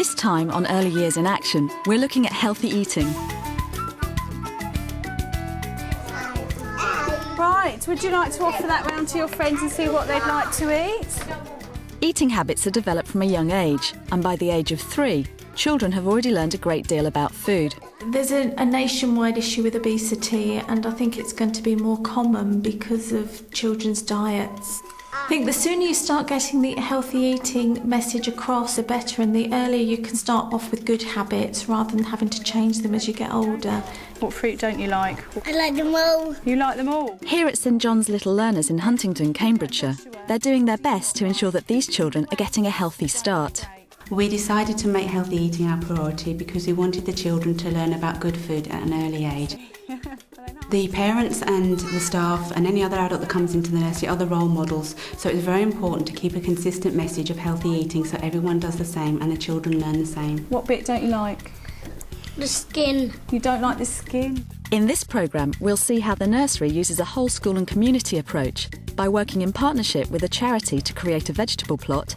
This time on Early Years in Action, we're looking at healthy eating. Right, would you like to offer that round to your friends and see what they'd like to eat? Eating habits are developed from a young age, and by the age of 3, children have already learned a great deal about food. There's a nationwide issue with obesity, and I think it's going to be more common because of children's diets. I think the sooner you start getting the healthy eating message across, the better, and the earlier you can start off with good habits rather than having to change them as you get older. What fruit don't you like? I like them all. You like them all? Here at St John's Little Learners in Huntingdon, Cambridgeshire, they're doing their best to ensure that these children are getting a healthy start. We decided to make healthy eating our priority because we wanted the children to learn about good food at an early age. The parents and the staff and any other adult that comes into the nursery are the role models, so it's very important to keep a consistent message of healthy eating so everyone does the same and the children learn the same. What bit don't you like? The skin. You don't like the skin? In this programme, we'll see how the nursery uses a whole school and community approach by working in partnership with a charity to create a vegetable plot,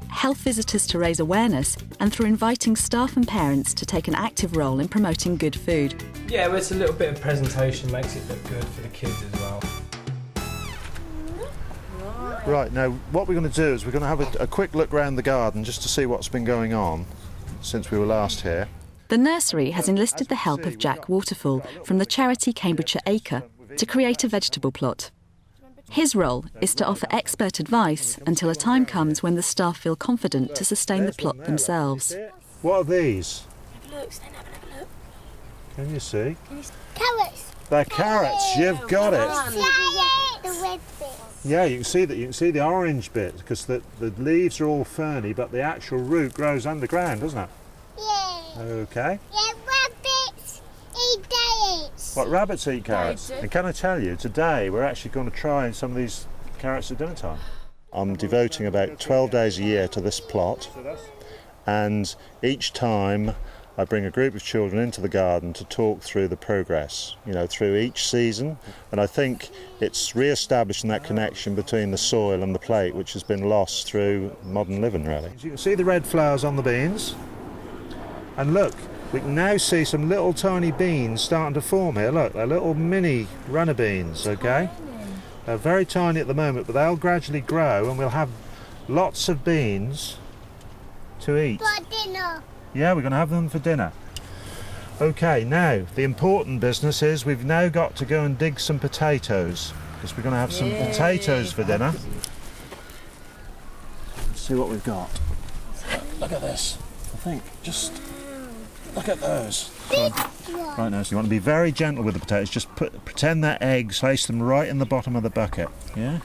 health visitors to raise awareness, and through inviting staff and parents to take an active role in promoting good food. Yeah, well, it's a little bit of presentation, makes it look good for the kids as well. Right, now what we're going to do is we're going to have a quick look round the garden just to see what's been going on since we were last here. The nursery has enlisted the help of Jack Waterfall from the charity Cambridgeshire Acre to create a vegetable plot. His role is to offer expert advice until a time comes when the staff feel confident to sustain the plot themselves. What are these? Have a look, stand up and have a look. Can you see? Carrots. They're carrots, you've got it. The red bit. Yeah, you can see that. You can see the orange bit because the leaves are all ferny, but the actual root grows underground, doesn't it? Yeah. Okay. Yeah, rabbits eat dates. What, rabbits eat carrots? And can I tell you, today we're actually going to try some of these carrots at dinner time. I'm devoting about 12 days a year to this plot, and each time I bring a group of children into the garden to talk through the progress, you know, through each season. And I think it's re-establishing that connection between the soil and the plate, which has been lost through modern living, really. As you can see the red flowers on the beans. And look, we can now see some little tiny beans starting to form here. Look, they're little mini runner beans, okay? They're very tiny at the moment, but they'll gradually grow and we'll have lots of beans to eat. For dinner. Yeah, we're going to have them for dinner. Okay, now, the important business is we've now got to go and dig some potatoes, because we're going to have some potatoes for dinner. Let's see what we've got. Look at this, I think. Just look at those. Right now, so you want to be very gentle with the potatoes. Just pretend they're eggs, place them right in the bottom of the bucket. Yeah?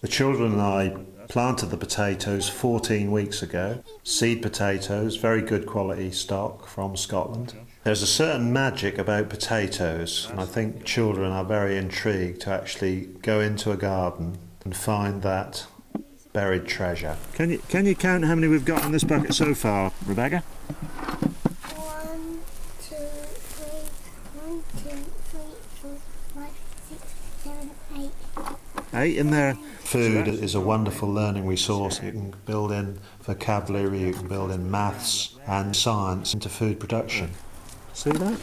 The children and I planted the potatoes 14 weeks ago. Seed potatoes, very good quality stock from Scotland. There's a certain magic about potatoes, and I think children are very intrigued to actually go into a garden and find that buried treasure. Can you count how many we've got in this bucket so far, Rebecca? 1, 2, 3, 1, 2, 3, 4, 5, 6, 7, 8. 8 in there. Food is a wonderful learning resource. You can build in vocabulary, you can build in maths and science into food production. See that?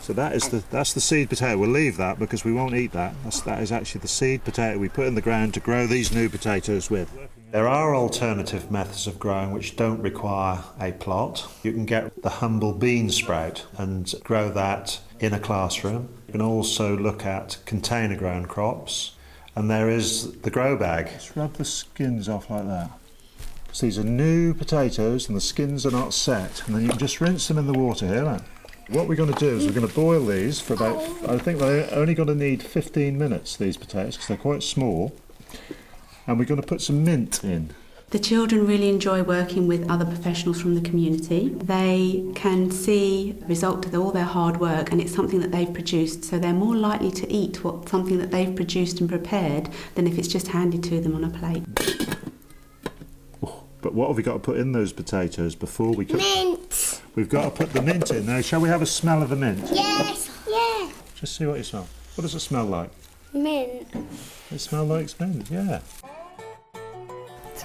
So that's the seed potato. We'll leave that because we won't eat that. That is actually the seed potato we put in the ground to grow these new potatoes with. There are alternative methods of growing which don't require a plot. You can get the humble bean sprout and grow that in a classroom. You can also look at container grown crops. And there is the grow bag. Just rub the skins off like that. So these are new potatoes and the skins are not set. And then you can just rinse them in the water here. Look. What we're going to do is we're going to boil these for about, I think they're only going to need 15 minutes, these potatoes, because they're quite small. And we're going to put some mint in. The children really enjoy working with other professionals from the community. They can see the result of all their hard work, and it's something that they've produced, so they're more likely to eat something that they've produced and prepared than if it's just handed to them on a plate. Oh, but what have we got to put in those potatoes before we cook? Mint. We've got to put the mint in. Now, shall we have a smell of the mint? Yes. Yeah. Just see what you smell. What does it smell like? Mint. It smells like mint, yeah.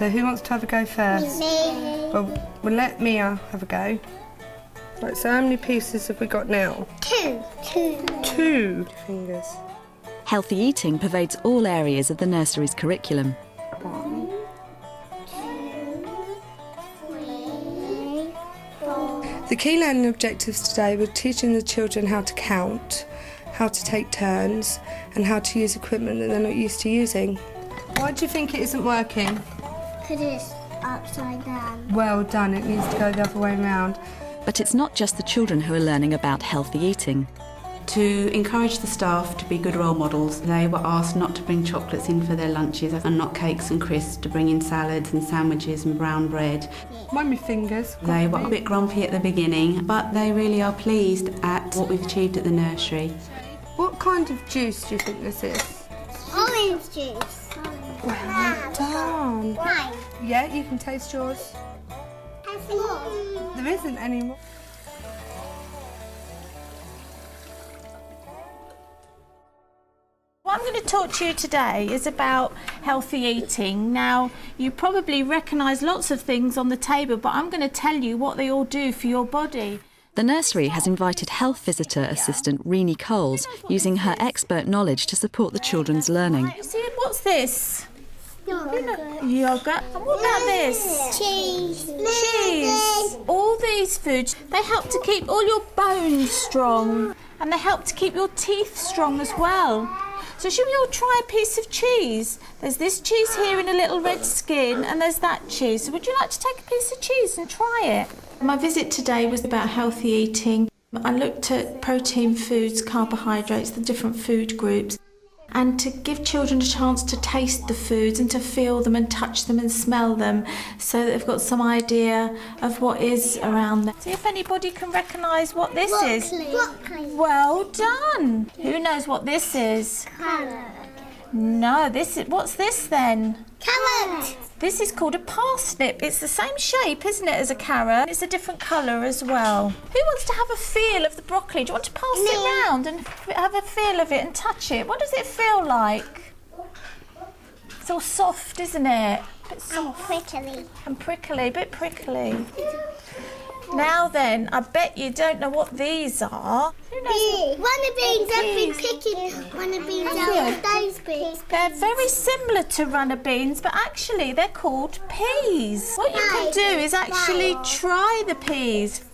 So who wants to have a go first? Me. Well, we'll let Mia have a go. Right, so how many pieces have we got now? 2. 2 fingers. Healthy eating pervades all areas of the nursery's curriculum. 1. 2, 3, 4. The key learning objectives today were teaching the children how to count, how to take turns, and how to use equipment that they're not used to using. Why do you think it isn't working? Because it's upside down. Well done, it needs to go the other way around. But it's not just the children who are learning about healthy eating. To encourage the staff to be good role models, they were asked not to bring chocolates in for their lunches and not cakes and crisps, to bring in salads and sandwiches and brown bread. Mind my fingers. They were a bit grumpy at the beginning, but they really are pleased at what we've achieved at the nursery. What kind of juice do you think this is? Orange juice. Well done. Mine. Yeah, you can taste yours. Have some more. There isn't any more. What I'm going to talk to you today is about healthy eating. Now, you probably recognise lots of things on the table, but I'm going to tell you what they all do for your body. The nursery has invited health visitor assistant Renee Coles, using her expert knowledge to support the children's learning. See, what's this? Yogurt. Yogurt. And what about this? Cheese. Cheese. All these foods, they help to keep all your bones strong, and they help to keep your teeth strong as well. So should we all try a piece of cheese? There's this cheese here in a little red skin, and there's that cheese. So would you like to take a piece of cheese and try it? My visit today was about healthy eating. I looked at protein foods, carbohydrates, the different food groups, and to give children a chance to taste the foods and to feel them and touch them and smell them, so that they've got some idea of what is around them. See if anybody can recognise what this is. Broccoli. Well done. Who knows what this is? Carrot. No, what's this then? Carrot. This is called a parsnip. It's the same shape, isn't it, as a carrot? It's a different colour as well. Who wants to have a feel of the broccoli? Do you want to pass it round and have a feel of it and touch it? What does it feel like? It's all soft, isn't it? A bit soft. Prickly. And prickly, a bit prickly. Now then, I bet you don't know what these are. Who knows? Runner beans. I've been picking runner beans out of those bits. They're very similar to runner beans, but actually they're called peas. What you can do is actually try the peas.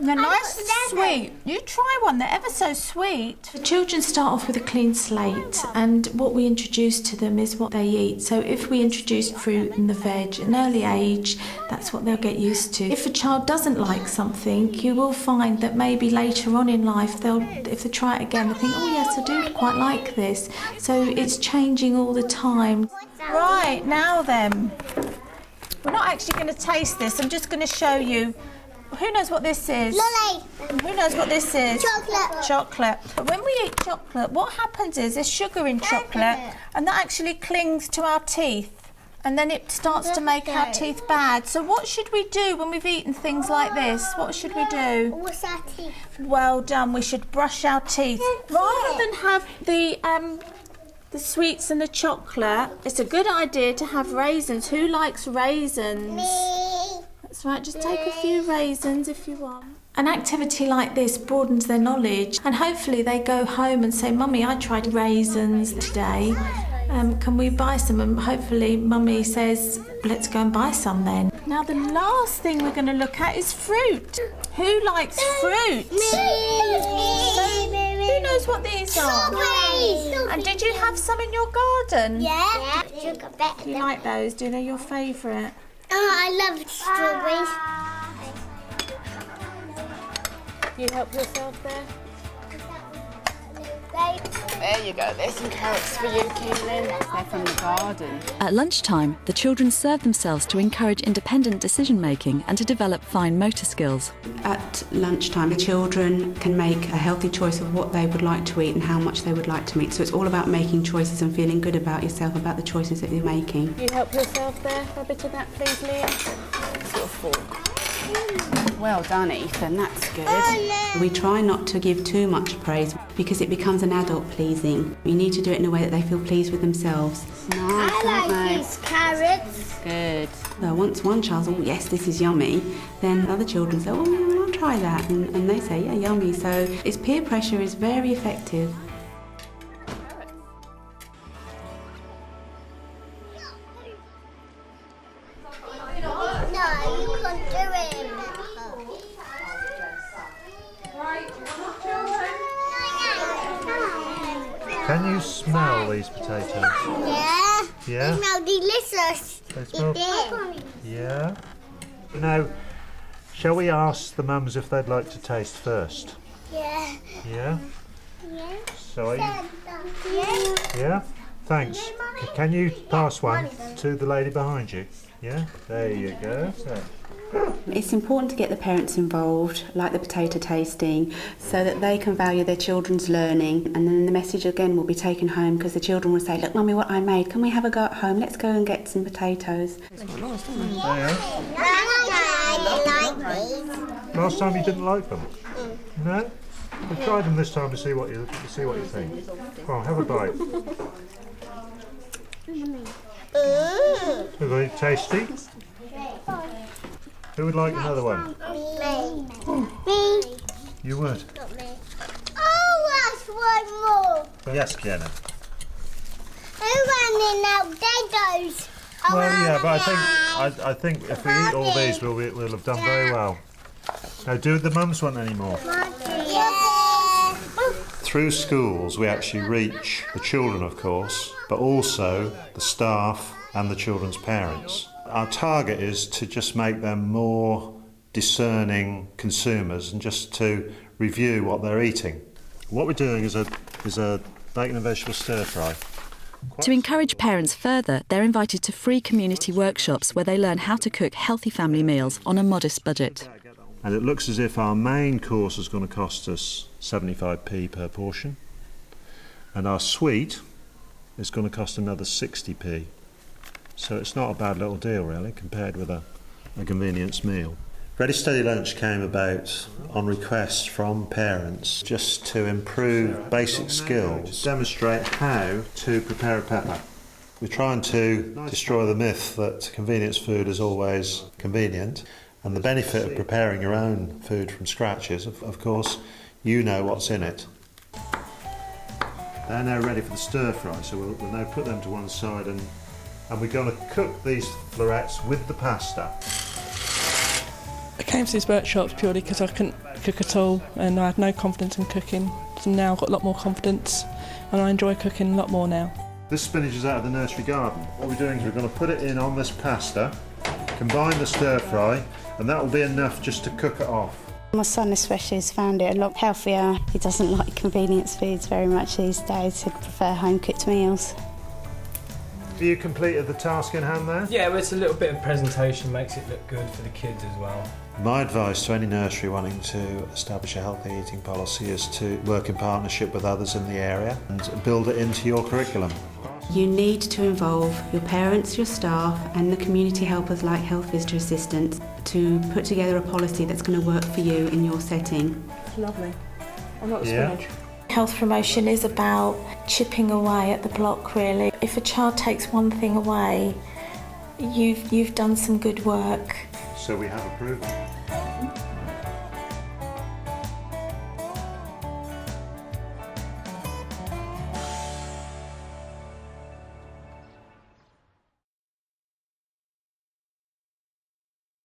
They're nice and sweet. You try one, they're ever so sweet. The children start off with a clean slate, and what we introduce to them is what they eat. So if we introduce fruit and the veg at an early age, that's what they'll get used to. If a child doesn't like something, you will find that maybe later on in life, if they try it again, they'll think, oh yes, I do quite like this. So it's changing all the time. Right, now then, we're not actually going to taste this, I'm just going to show you. Who knows what this is? Lolly. Who knows what this is? Chocolate. Chocolate. But when we eat chocolate, what happens is there's sugar in chocolate, and that actually clings to our teeth, and then it starts to make our teeth bad. So what should we do when we've eaten things like this? What should we do? What's our teeth? Well done. We should brush our teeth. Rather than have the sweets and the chocolate, it's a good idea to have raisins. Who likes raisins? Me. That's right, just take a few raisins if you want. An activity like this broadens their knowledge, and hopefully they go home and say, Mummy, I tried raisins today. Can we buy some? And hopefully Mummy says, let's go and buy some then. Now the last thing we're going to look at is fruit. Who likes fruit? Who knows what these are? Strawberries. And did you have some in your garden? Yeah. You like those? Do they your favourite? Oh, I love strawberries. You help yourself there? There you go, there's some carrots for you, Keelan. They're from the garden. At lunchtime, the children serve themselves to encourage independent decision-making and to develop fine motor skills. At lunchtime, the children can make a healthy choice of what they would like to eat and how much they would like to eat. So it's all about making choices and feeling good about yourself, about the choices that you're making. You help yourself there for a bit of that, please, Leah. It's got a fork. Well done, Ethan, that's good. We try not to give too much praise because it becomes an adult pleasing. You need to do it in a way that they feel pleased with themselves. Nice, I like these carrots. Good. So once one child's, oh yes, this is yummy, then other children say, oh, I'll try that, and they say, yeah, yummy. So it's peer pressure is very effective. No, you can't do it. Can you smell these potatoes? Yeah. Yeah? They smell delicious. They smell... It Yeah. Now, shall we ask the mums if they'd like to taste first? Yeah. Yeah? Yeah. So are you... Yeah. Yeah? Thanks. Can you pass one to the lady behind you? Yeah? There you go. So. It's important to get the parents involved, like the potato tasting, so that they can value their children's learning, and then the message again will be taken home because the children will say, look mummy, what I made, can we have a go at home? Let's go and get some potatoes. Last time you didn't like them? No? We'll try them this time to see what you think. Come on, have a bite. Are they tasty? Who would like another one? Me. You would? Not me. Oh, that's one more. Yes, Kiana. Who's running out potatoes? Well, yeah, but I think if we eat all these, we'll have done very well. Now, do the mums want any more? Yeah. Through schools, we actually reach the children, of course, but also the staff and the children's parents. Our target is to just make them more discerning consumers and just to review what they're eating. What we're doing is a bacon and vegetable stir fry. To encourage parents further, they're invited to free community workshops where they learn how to cook healthy family meals on a modest budget. And it looks as if our main course is going to cost us 75p per portion, and our sweet is going to cost another 60p. So it's not a bad little deal really compared with a convenience meal. Ready Steady Lunch came about on request from parents just to improve basic skills, demonstrate how to prepare a pepper. We're trying to destroy the myth that convenience food is always convenient, and the benefit of preparing your own food from scratch is, of course, you know what's in it. They're now ready for the stir fry, so we'll now put them to one side and we're going to cook these florets with the pasta. I came to these workshops purely because I couldn't cook at all and I had no confidence in cooking. So now I've got a lot more confidence and I enjoy cooking a lot more now. This spinach is out of the nursery garden. What we're doing is we're going to put it in on this pasta, combine the stir fry, and that will be enough just to cook it off. My son especially has found it a lot healthier. He doesn't like convenience foods very much these days. He'd prefer home-cooked meals. Have you completed the task in hand there? Yeah, well, it's a little bit of presentation, makes it look good for the kids as well. My advice to any nursery wanting to establish a healthy eating policy is to work in partnership with others in the area and build it into your curriculum. You need to involve your parents, your staff and the community helpers like health visitor assistants to put together a policy that's going to work for you in your setting. It's lovely. I like the spinach. Health promotion is about chipping away at the block really. If a child takes one thing away, you've done some good work. So we have approval.